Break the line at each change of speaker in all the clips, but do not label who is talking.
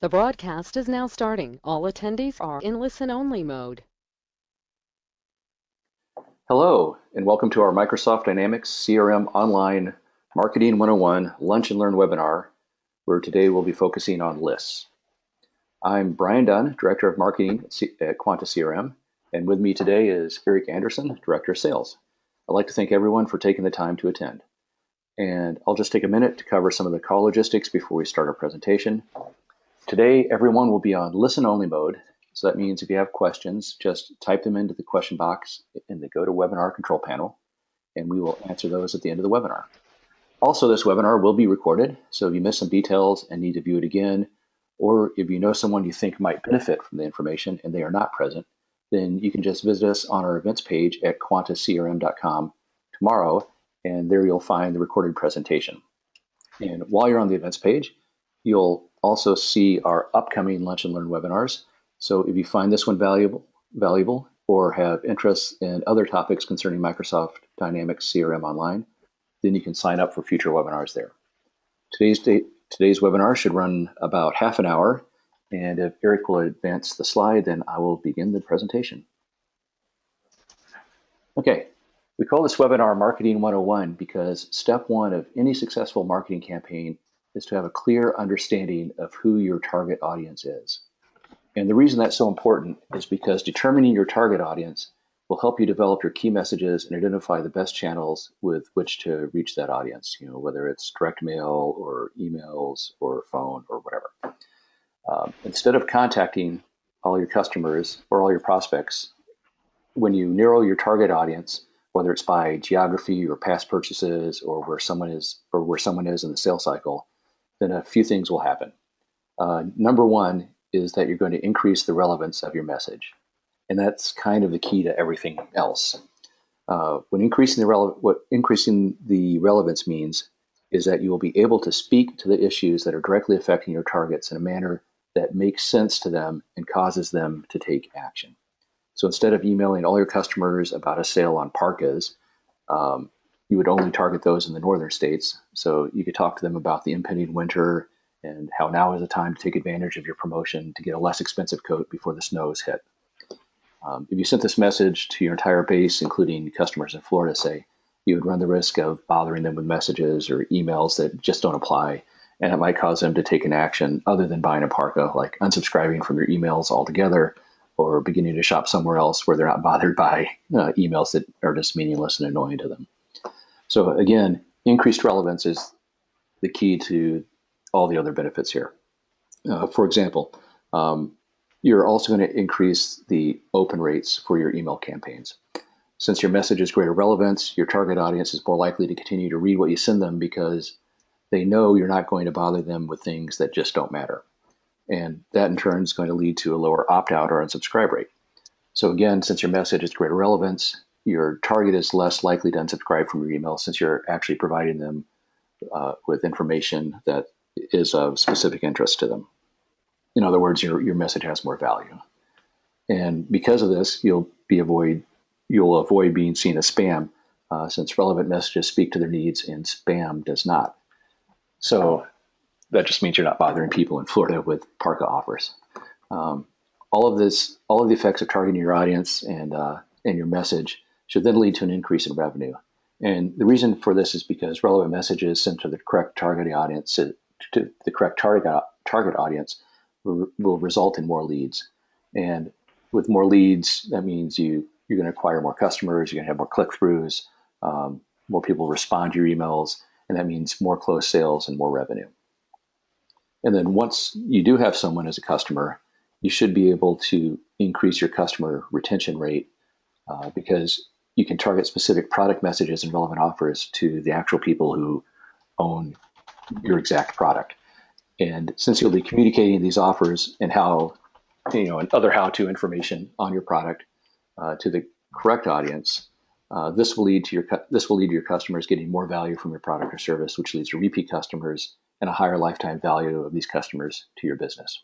The broadcast is now starting. All attendees are in listen-only mode.
Hello, and welcome to our Microsoft Dynamics CRM Online Marketing 101 Lunch and Learn webinar, where today we'll be focusing on lists. I'm Brian Dunn, Director of Marketing at Quanta CRM, and with me today is Eric Anderson, Director of Sales. I'd like to thank everyone for taking the time to attend. And I'll just take a minute to cover some of the call logistics before we start our presentation. Today, everyone will be on listen-only mode. So that means if you have questions, just type them into the question box in the GoToWebinar control panel, and we will answer those at the end of the webinar. Also, this webinar will be recorded, so if you miss some details and need to view it again, or if you know someone you think might benefit from the information and they are not present, then you can just visit us on our events page at quantacrm.com tomorrow, and there you'll find the recorded presentation. And while you're on the events page, you'll also see our upcoming Lunch and Learn webinars. So if you find this one valuable or have interests in other topics concerning Microsoft Dynamics CRM Online, then you can sign up for future webinars there. Today's webinar should run about half an hour, and if Eric will advance the slide, then I will begin the presentation. Okay, we call this webinar Marketing 101 because step one of any successful marketing campaign is to have a clear understanding of who your target audience is. And the reason that's so important is because determining your target audience will help you develop your key messages and identify the best channels with which to reach that audience, whether it's direct mail or emails or phone or whatever. Instead of contacting all your customers or all your prospects, when you narrow your target audience, whether it's by geography or past purchases or where someone is in the sales cycle, then a few things will happen. Number one is that you're going to increase the relevance of your message. And that's kind of the key to everything else. What increasing the relevance means is that you will be able to speak to the issues that are directly affecting your targets in a manner that makes sense to them and causes them to take action. So instead of emailing all your customers about a sale on parkas, you would only target those in the northern states. So you could talk to them about the impending winter and how now is the time to take advantage of your promotion to get a less expensive coat before the snows hit. If you sent this message to your entire base, including customers in Florida, say, you would run the risk of bothering them with messages or emails that just don't apply, and it might cause them to take an action other than buying a parka, like unsubscribing from your emails altogether or beginning to shop somewhere else where they're not bothered by emails that are just meaningless and annoying to them. So again, increased relevance is the key to all the other benefits here. For example, you're also going to increase the open rates for your email campaigns. Since your message is greater relevance, your target audience is more likely to continue to read what you send them because they know you're not going to bother them with things that just don't matter. And that in turn is going to lead to a lower opt-out or unsubscribe rate. So again, since your message is greater relevance, your target is less likely to unsubscribe from your email since you're actually providing them with information that is of specific interest to them. In other words, your message has more value. And because of this, you'll avoid being seen as spam since relevant messages speak to their needs and spam does not. So that just means you're not bothering people in Florida with parka offers. All of the effects of targeting your audience and your message should then lead to an increase in revenue. And the reason for this is because relevant messages sent to the correct target audience will result in more leads. And with more leads, that means you're going to acquire more customers, you're going to have more click-throughs, more people respond to your emails, and that means more closed sales and more revenue. And then once you do have someone as a customer, you should be able to increase your customer retention rate because you can target specific product messages and relevant offers to the actual people who own your exact product. And since you'll be communicating these offers and and other how-to information on your product to the correct audience, this will lead to your customers getting more value from your product or service, which leads to repeat customers and a higher lifetime value of these customers to your business.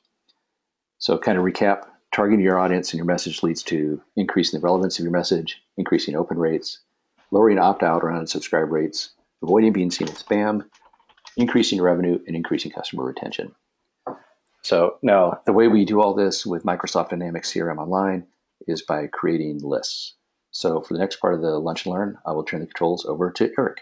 So kind of recap, targeting your audience and your message leads to increasing the relevance of your message, increasing open rates, lowering opt-out or unsubscribe rates, avoiding being seen as spam, increasing revenue, and increasing customer retention. So now the way we do all this with Microsoft Dynamics CRM Online is by creating lists. So for the next part of the Lunch and Learn, I will turn the controls over to Eric.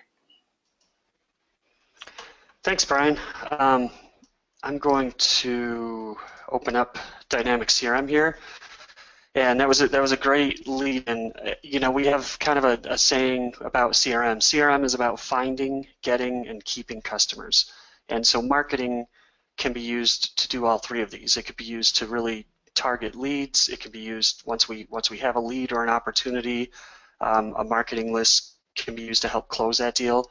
Thanks, Brian. I'm going to open up Dynamics CRM here. And that was a great lead. And we have kind of a saying about CRM. CRM is about finding, getting, and keeping customers. And so marketing can be used to do all three of these. It could be used to really target leads. It can be used once we have a lead or an opportunity. A marketing list can be used to help close that deal.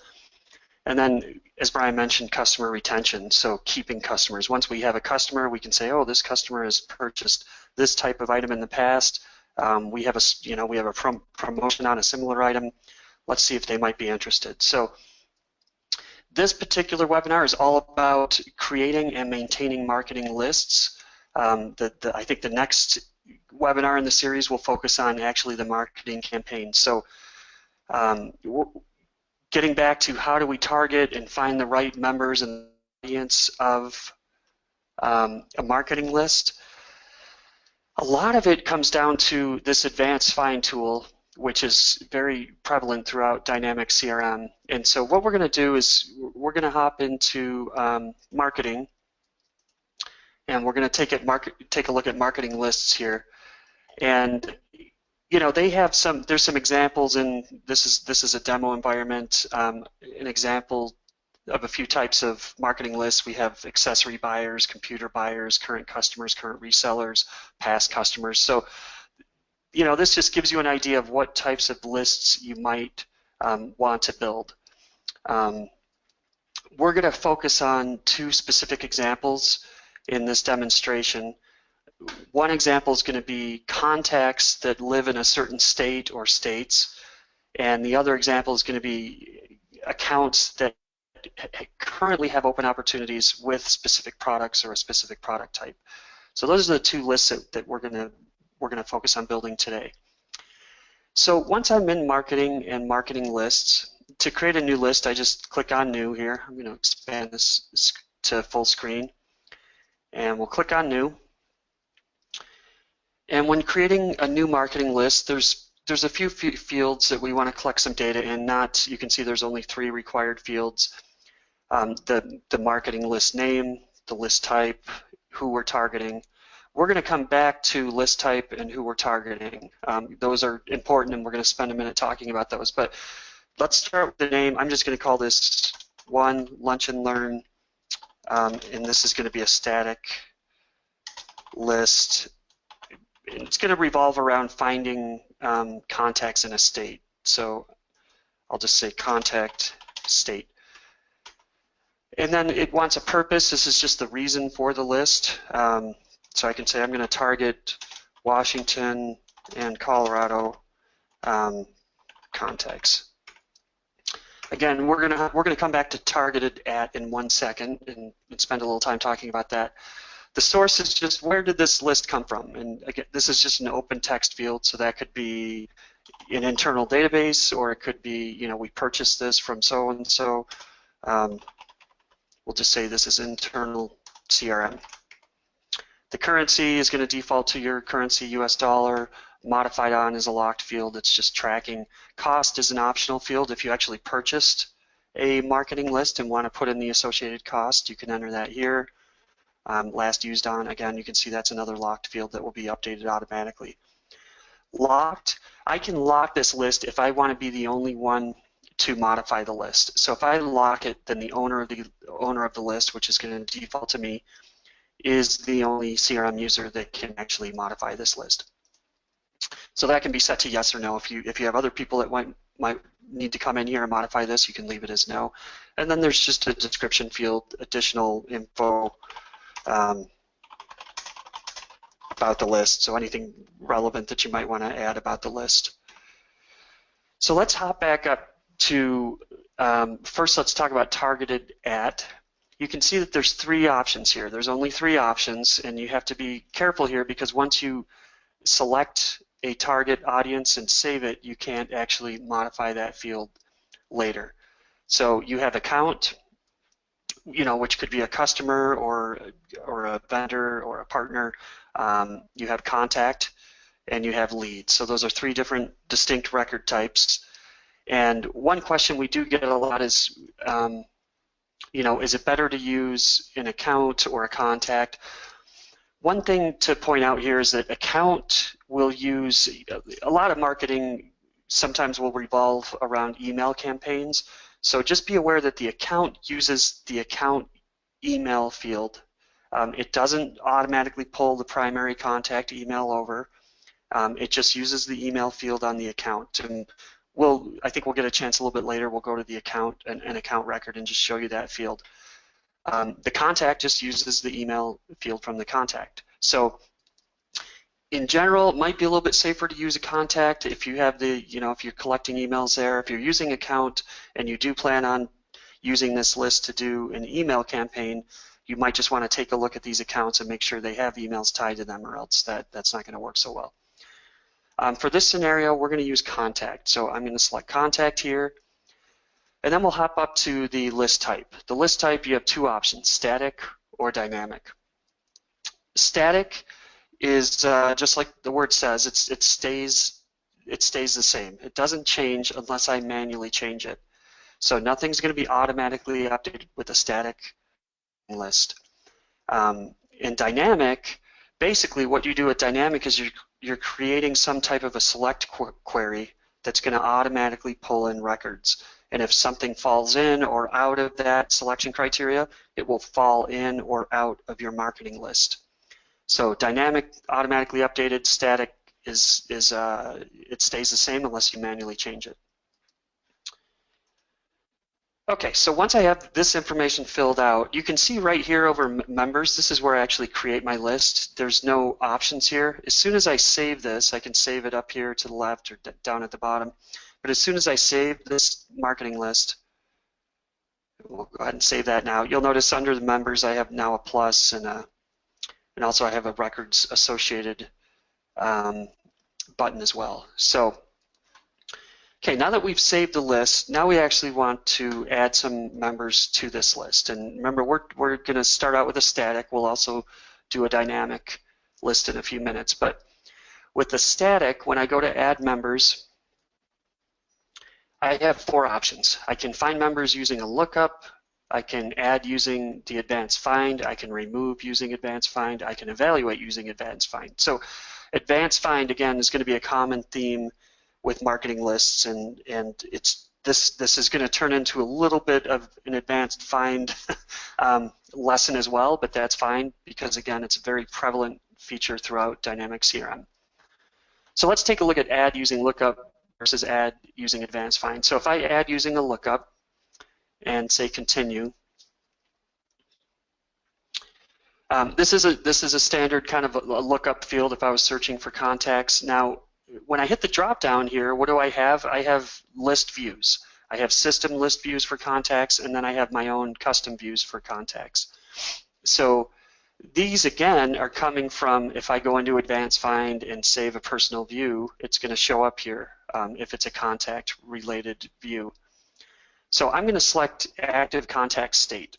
And then, as Brian mentioned, customer retention, so keeping customers. Once we have a customer, we can say, oh, this customer has purchased this type of item in the past. We have a promotion on a similar item. Let's see if they might be interested. So this particular webinar is all about creating and maintaining marketing lists. I think the next webinar in the series will focus on actually the marketing campaign. So getting back to how do we target and find the right members and audience of a marketing list, a lot of it comes down to this advanced find tool, which is very prevalent throughout Dynamics CRM. And so what we're going to do is we're going to hop into marketing, and we're going to take a look at marketing lists here. And they have there's some examples, and this is a demo environment, an example of a few types of marketing lists. We have accessory buyers, computer buyers, current customers, current resellers, past customers. So, this just gives you an idea of what types of lists you might want to build. We're going to focus on two specific examples in this demonstration. One example is going to be contacts that live in a certain state or states, and the other example is going to be accounts that currently have open opportunities with specific products or a specific product type. So those are the two lists that we're going to focus on building today. So once I'm in marketing and marketing lists, to create a new list, I just click on New here. I'm going to expand this to full screen, and we'll click on New. And when creating a new marketing list, there's a few fields that we want to collect some data in. You can see there's only 3 required fields. The marketing list name, the list type, who we're targeting. We're going to come back to list type and who we're targeting. Those are important, and we're going to spend a minute talking about those. But let's start with the name. I'm just going to call this one Lunch and Learn, and this is going to be a static list. It's going to revolve around finding contacts in a state. So I'll just say contact state. And then it wants a purpose. This is just the reason for the list. So I can say I'm going to target Washington and Colorado contacts. Again, we're going to come back to targeted at in 1 second and spend a little time talking about that. The source is just where did this list come from? And again, this is just an open text field, so that could be an internal database, or it could be, we purchased this from so-and-so. We'll just say this is internal CRM. The currency is going to default to your currency, US dollar. Modified on is a locked field. It's just tracking. Cost is an optional field. If you actually purchased a marketing list and want to put in the associated cost, you can enter that here. Last used on, again, you can see that's another locked field that will be updated automatically. Locked, I can lock this list if I want to be the only one to modify the list. So if I lock it, then the owner of the list, which is going to default to me, is the only CRM user that can actually modify this list. So that can be set to yes or no. If you have other people that might need to come in here and modify this, you can leave it as no. And then there's just a description field, additional info about the list, so anything relevant that you might want to add about the list. So let's hop back up to, first let's talk about targeted at. You can see that there's 3 options here. There's only 3 options, and you have to be careful here because once you select a target audience and save it, you can't actually modify that field later. So you have account, which could be a customer or a vendor or a partner. You have contact and you have lead. So those are three different distinct record types. And one question we do get a lot is, is it better to use an account or a contact? One thing to point out here is that account will use, a lot of marketing sometimes will revolve around email campaigns. So just be aware that the account uses the account email field. It doesn't automatically pull the primary contact email over. It just uses the email field on the account. And I think we'll get a chance a little bit later. We'll go to the account and account record and just show you that field. The contact just uses the email field from the contact. So in general, it might be a little bit safer to use a contact if you have if you're collecting emails there. If you're using account and you do plan on using this list to do an email campaign, you might just want to take a look at these accounts and make sure they have emails tied to them, or else that's not going to work so well. For this scenario, we're going to use contact. So I'm going to select contact here, and then we'll hop up to the list type. The list type, you have two options, static or dynamic. Static is just like the word says, it stays the same. It doesn't change unless I manually change it. So nothing's going to be automatically updated with a static list. In dynamic, basically what you do with dynamic is you're creating some type of a select query that's going to automatically pull in records. And if something falls in or out of that selection criteria, it will fall in or out of your marketing list. So dynamic, automatically updated. Static it stays the same unless you manually change it. Okay, so once I have this information filled out, you can see right here over members, this is where I actually create my list. There's no options here. As soon as I save this, I can save it up here to the left or down at the bottom. But as soon as I save this marketing list, we'll go ahead and save that now. You'll notice under the members, I have now a plus and also I have a records associated button as well. So, okay, now that we've saved the list, now we actually want to add some members to this list. And remember, we're going to start out with a static. We'll also do a dynamic list in a few minutes. But with the static, when I go to add members, I have four options. I can find members using a lookup. I can add using the advanced find. I can remove using advanced find. I can evaluate using advanced find. So advanced find, again, is going to be a common theme with marketing lists, and this is going to turn into a little bit of an advanced find lesson as well, but that's fine because, again, it's a very prevalent feature throughout Dynamics CRM. So let's take a look at add using lookup versus add using advanced find. So if I add using a lookup and say continue, this is a standard kind of a lookup field if I was searching for contacts. Now, when I hit the drop down here, what do I have? I have list views. I have system list views for contacts, and then I have my own custom views for contacts. So these, again, are coming from, if I go into advanced find and save a personal view, it's going to show up here if it's a contact related view. So I'm going to select active contact state.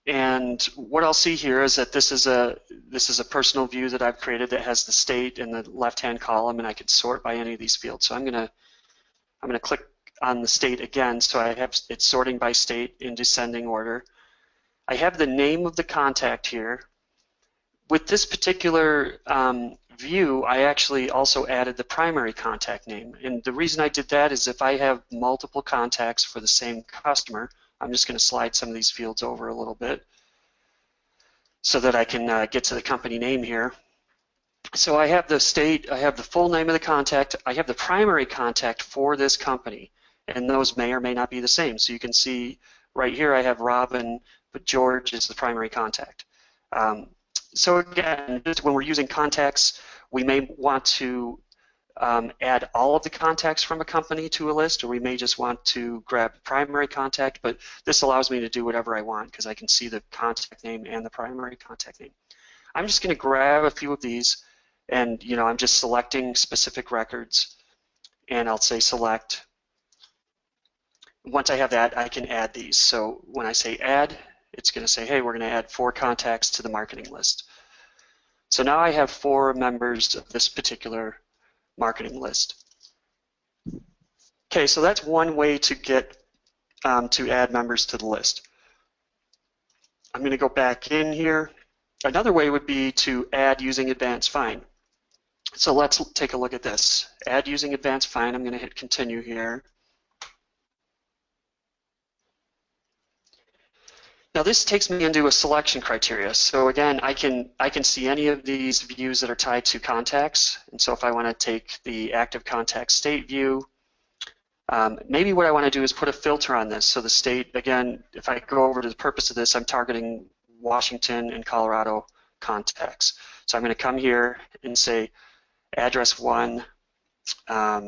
And what I'll see here is that this is a personal view that I've created that has the state in the left-hand column, and I can sort by any of these fields. So I'm gonna click on the state again, so I have it sorting by state in descending order. I have the name of the contact here. With this particular view, I actually also added the primary contact name, and the reason I did that is if I have multiple contacts for the same customer, I'm just going to slide some of these fields over a little bit so that I can get to the company name here. So I have the state, I have the full name of the contact, I have the primary contact for this company, and those may or may not be the same. So you can see right here I have Robin, but George is the primary contact. So again, just when we're using contacts, we may want to add all of the contacts from a company to a list, or we may just want to grab the primary contact, but this allows me to do whatever I want because I can see the contact name and the primary contact name. I'm just going to grab a few of these, and I'm just selecting specific records, and I'll say select, once I have that, I can add these. So when I say add, it's going to say, hey, we're going to add 4 contacts to the marketing list. So now I have 4 members of this particular marketing list. Okay, so that's one way to get to add members to the list. I'm going to go back in here. Another way would be to add using advanced find. So let's take a look at this. Add using advanced find. I'm going to hit continue here. Now this takes me into a selection criteria. So again, I can see any of these views that are tied to contacts. And so if I want to take the active contact state view, maybe what I want to do is put a filter on this. So the state, again, if I go over to the purpose of this, I'm targeting Washington and Colorado contacts. So I'm going to come here and say address 1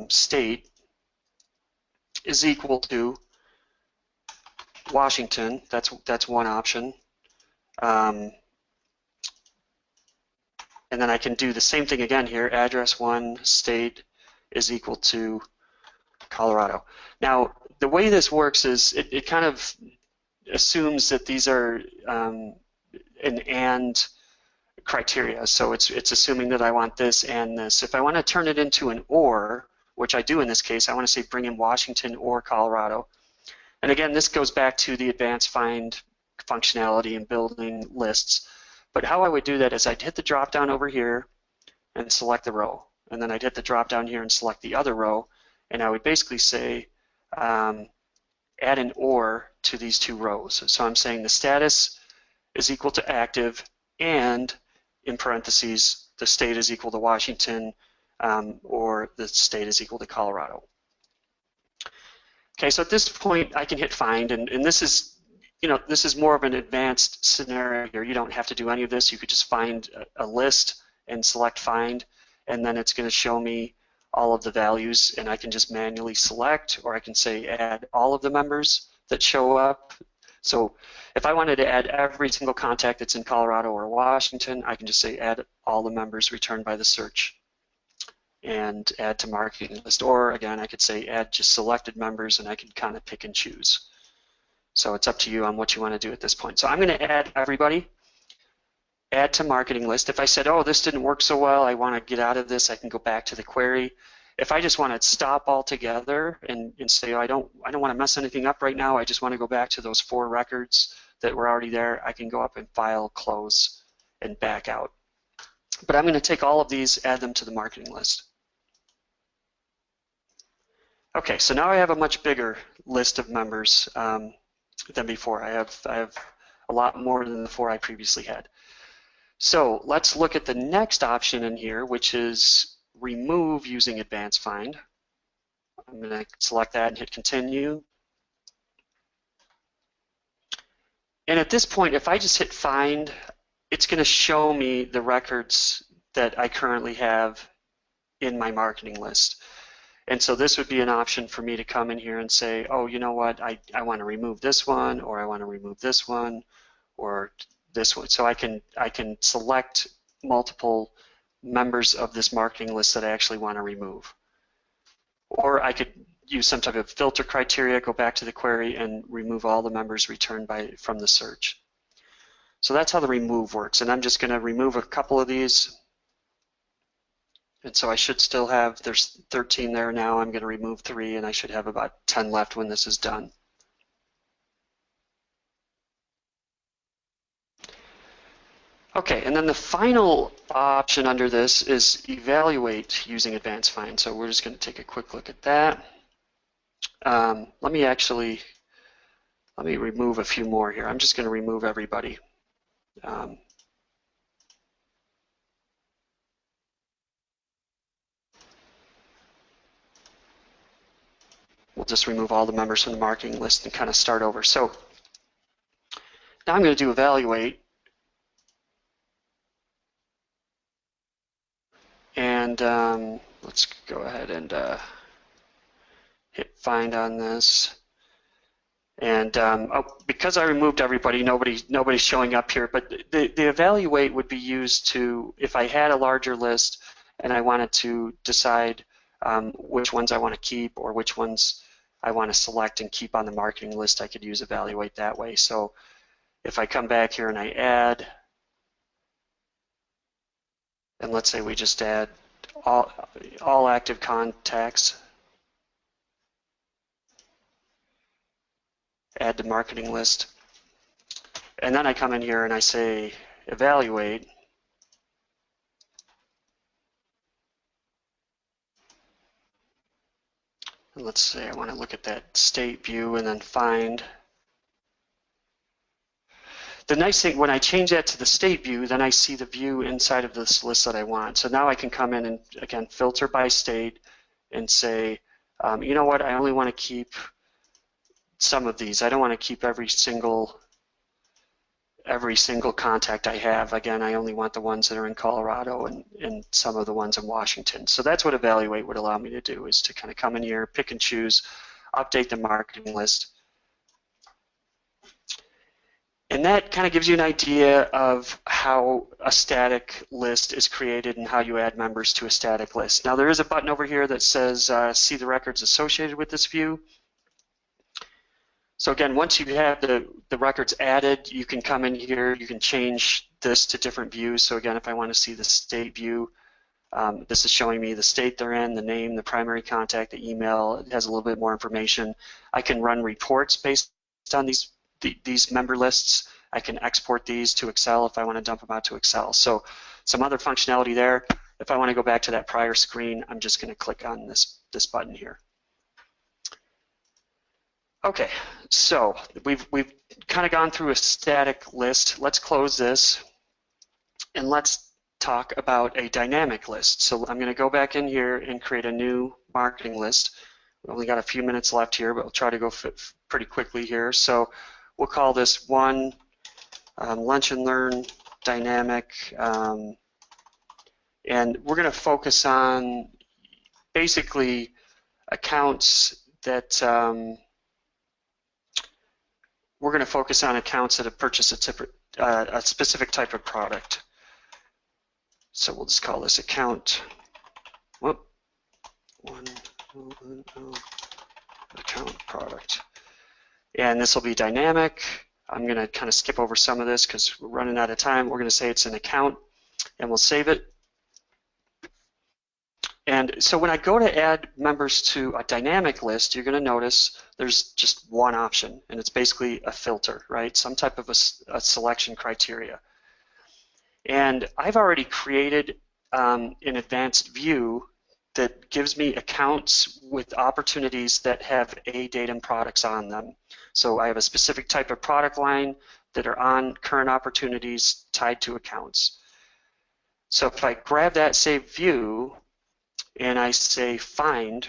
state is equal to Washington. That's one option. And then I can do the same thing again here. Address 1 state is equal to Colorado. Now, the way this works is it kind of assumes that these are an and criteria. So it's assuming that I want this and this. If I want to turn it into an or, which I do in this case, I want to say bring in Washington or Colorado. And again, this goes back to the advanced find functionality and building lists. But how I would do that is I'd hit the drop down over here and select the row. And then I'd hit the drop down here and select the other row. And I would basically say add an or to these 2 rows. So I'm saying the status is equal to active and in parentheses the state is equal to Washington or the state is equal to Colorado. Okay, so at this point I can hit find, and this is, this is more of an advanced scenario here. You don't have to do any of this. You could just find a list and select find, and then it's going to show me all of the values, and I can just manually select, or I can say add all of the members that show up. So if I wanted to add every single contact that's in Colorado or Washington, I can just say add all the members returned by the search and add to marketing list. Or again, I could say add just selected members, and I can kind of pick and choose. So it's up to you on what you want to do at this point. So I'm going to add everybody, add to marketing list. If I said, oh, this didn't work so well, I want to get out of this, I can go back to the query. If I just want to stop altogether and say, oh, I don't want to mess anything up right now, I just want to go back to those 4 records that were already there, I can go up and file, close, and back out. But I'm going to take all of these, add them to the marketing list. Okay, so now I have a much bigger list of members than before. I have a lot more than the 4 I previously had. So let's look at the next option in here, which is remove using advanced find. I'm going to select that and hit continue. And at this point, if I just hit find, it's going to show me the records that I currently have in my marketing list. And so this would be an option for me to come in here and say, oh, you know what, I want to remove this one, or I want to remove this one, or this one. So I can select multiple members of this marketing list that I actually want to remove. Or I could use some type of filter criteria, go back to the query, and remove all the members returned from the search. So that's how the remove works. And I'm just going to remove a couple of these. And so I should still have, there's 13 there now, I'm going to remove 3, and I should have about 10 left when this is done. Okay, and then the final option under this is evaluate using advanced find. So we're just going to take a quick look at that. Let me remove a few more here. I'm just going to remove everybody. We'll just remove all the members from the marketing list and kind of start over. So now I'm going to do evaluate. And let's go ahead and hit find on this. And because I removed everybody, nobody's showing up here. But the evaluate would be used to, if I had a larger list and I wanted to decide which ones I want to keep or which ones I want to select and keep on the marketing list, I could use evaluate that way. So if I come back here and I add, and let's say we just add all active contacts, add to marketing list, and then I come in here and I say evaluate, and let's say I want to look at that state view and then find. The nice thing, when I change that to the state view, then I see the view inside of this list that I want. So now I can come in and, again, filter by state and say, you know what, I only want to keep some of these. I don't want to keep every single contact I have. Again, I only want the ones that are in Colorado and some of the ones in Washington. So that's what evaluate would allow me to do, is to kind of come in here, pick and choose, update the marketing list. And that kind of gives you an idea of how a static list is created and how you add members to a static list. Now there is a button over here that says see the records associated with this view. So again, once you have the records added, you can come in here, you can change this to different views. So again, if I want to see the state view, this is showing me the state they're in, the name, the primary contact, the email. It has a little bit more information. I can run reports based on these member lists. I can export these to Excel if I want to dump them out to Excel. So some other functionality there. If I want to go back to that prior screen, I'm just going to click on this button here. Okay, so we've kind of gone through a static list. Let's close this and let's talk about a dynamic list. So I'm going to go back in here and create a new marketing list. We've only got a few minutes left here, but we'll try to go pretty quickly here. So we'll call this one Lunch and Learn Dynamic, and we're going to focus on basically accounts that have purchased a specific type of product. So we'll just call this account. Account product. And this will be dynamic. I'm going to kind of skip over some of this because we're running out of time. We're going to say it's an account, and we'll save it. And so when I go to add members to a dynamic list, you're going to notice there's just one option, and it's basically a filter, right? Some type of a selection criteria. And I've already created an advanced view that gives me accounts with opportunities that have datum products on them. So I have a specific type of product line that are on current opportunities tied to accounts. So if I grab that saved view and I say find,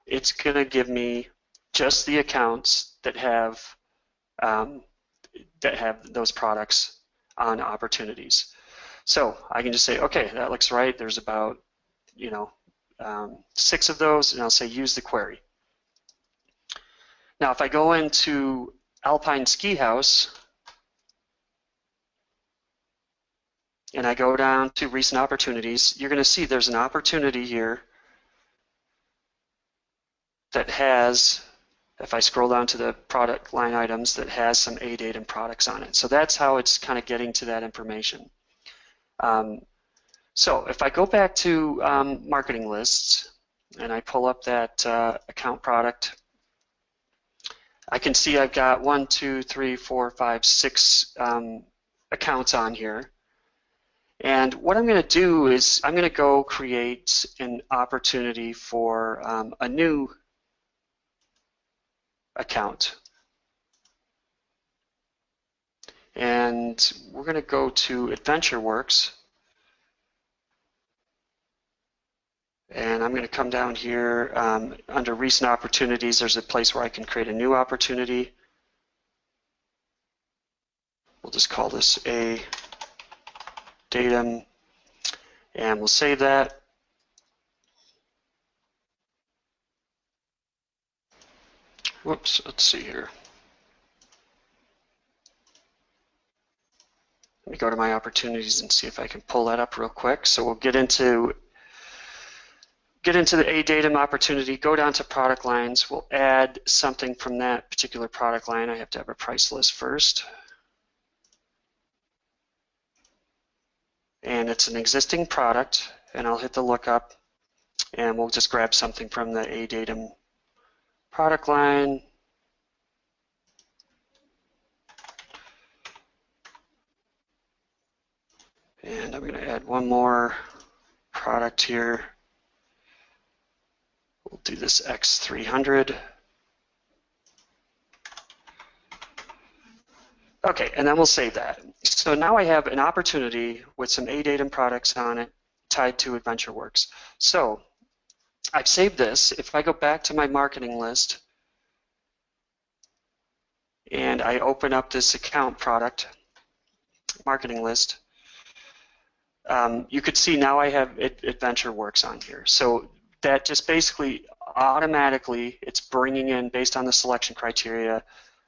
it's going to give me just the accounts that have those products on opportunities. So I can just say, okay, that looks right. There's about 6 of those, and I'll say use the query. Now if I go into Alpine Ski House and I go down to recent opportunities, you're going to see there's an opportunity here that has, if I scroll down to the product line items, that has some datum products on it. So that's how it's kind of getting to that information. So if I go back to marketing lists and I pull up that account product, I can see I've got 1, 2, 3, 4, 5, 6 accounts on here. And what I'm going to do is I'm going to go create an opportunity for a new account. And we're going to go to AdventureWorks. And I'm going to come down here under recent opportunities. There's a place where I can create a new opportunity. We'll just call this a datum, and we'll save that. Whoops, let's see here. Let me go to my opportunities and see if I can pull that up real quick. So we'll get into get into the A datum opportunity, go down to product lines. We'll add something from that particular product line. I have to have a price list first. And it's an existing product, and I'll hit the lookup, and we'll just grab something from the A datum product line. And I'm going to add one more product here. We'll do this X300. Okay, and then we'll save that. So now I have an opportunity with some A datum products on it tied to AdventureWorks. So I've saved this. If I go back to my marketing list and I open up this account product marketing list, you could see now I have AdventureWorks on here. So that just basically automatically, it's bringing in, based on the selection criteria,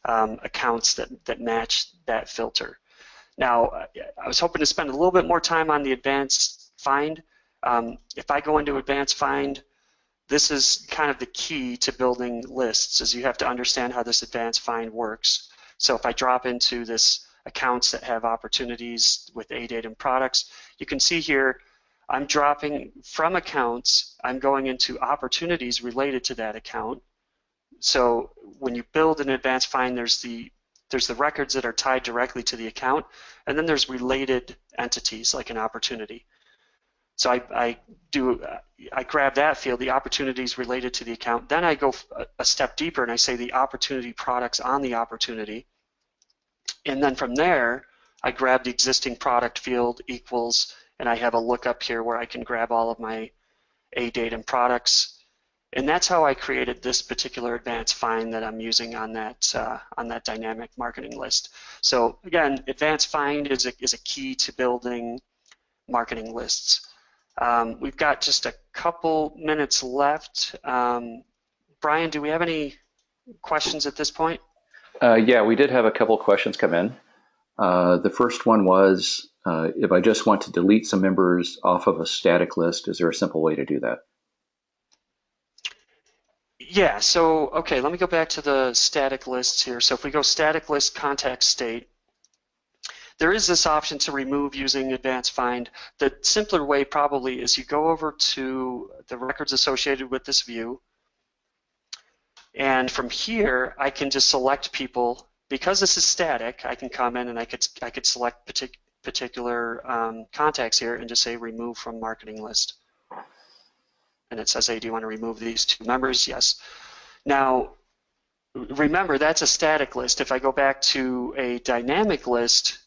accounts that match that filter. Now, I was hoping to spend a little bit more time on the advanced find. If I go into advanced find, this is kind of the key to building lists, is you have to understand how this advanced find works. So if I drop into this accounts that have opportunities with A datum products, you can see here I'm dropping from accounts, I'm going into opportunities related to that account. So when you build an advanced find, there's the records that are tied directly to the account, and then there's related entities like an opportunity. So I grab that field, the opportunities related to the account. Then I go a step deeper and I say the opportunity products on the opportunity. And then from there, I grab the existing product field equals, and I have a lookup here where I can grab all of my A datum products. And that's how I created this particular advanced find that I'm using on that dynamic marketing list. So again, advanced find is a key to building marketing lists. We've got just a couple minutes left. Brian, do we have any questions at this point?
Yeah, we did have a couple questions come in. The first one was, if I just want to delete some members off of a static list, is there a simple way to do that?
Yeah, so, okay, let me go back to the static lists here. So if we go static list contact state, there is this option to remove using advanced find. The simpler way probably is you go over to the records associated with this view, and from here I can just select people. Because this is static, I can come in and I could select particular contacts here and just say remove from marketing list. And it says, hey, do you want to remove these two members? Yes. Now, remember, that's a static list. If I go back to a dynamic list,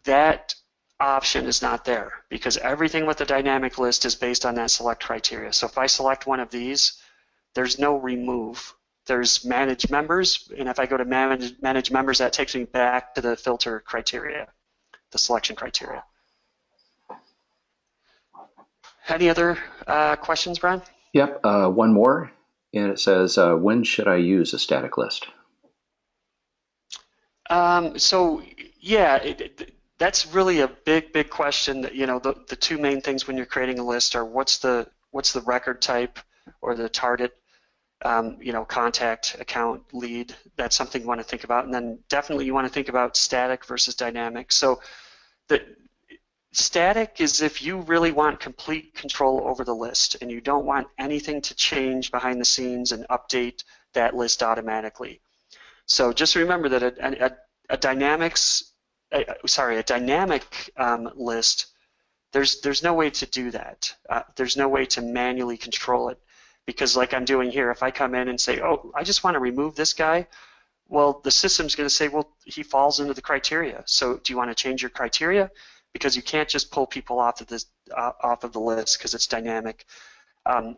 that option is not there because everything with the dynamic list is based on that select criteria. So if I select one of these, there's no remove. There's manage members, and if I go to manage members, that takes me back to the filter criteria, the selection criteria. Any other questions, Brian?
Yep, one more, and it says, when should I use a static list?
So yeah, that's really a big question. That, you know, the two main things when you're creating a list are what's the record type or the target, you know, contact, account, lead. That's something you want to think about, and then definitely you want to think about static versus dynamic. So the static is if you really want complete control over the list and you don't want anything to change behind the scenes and update that list automatically. So just remember that a dynamic list, there's no way to do that. There's no way to manually control it because like I'm doing here, if I come in and say, oh, I just want to remove this guy, well, the system's going to say, well, he falls into the criteria. So do you want to change your criteria? Because you can't just pull people off of the list because it's dynamic.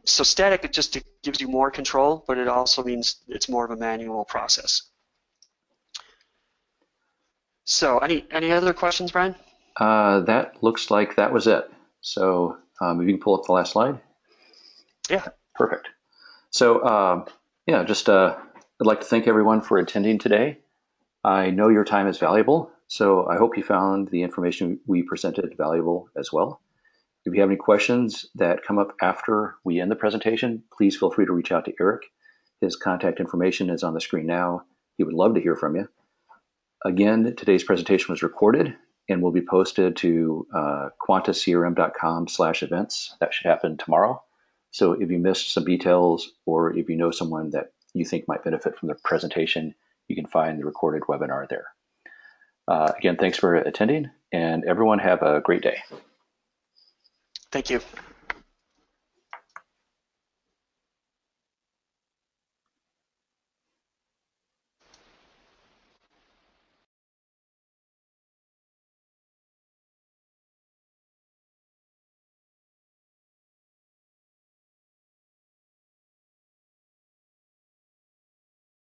So static, it just gives you more control, but it also means it's more of a manual process. So any other questions, Brian?
That looks like that was it. So if you can pull up the last slide.
Yeah.
Perfect. So yeah, just I'd like to thank everyone for attending today. I know your time is valuable, so I hope you found the information we presented valuable as well. If you have any questions that come up after we end the presentation, please feel free to reach out to Eric. His contact information is on the screen now. He would love to hear from you. Again, today's presentation was recorded and will be posted to quantacrm.com/events. That should happen tomorrow. So if you missed some details, or if you know someone that you think might benefit from the presentation, you can find the recorded webinar there. Again, thanks for attending, and everyone have a great day.
Thank you.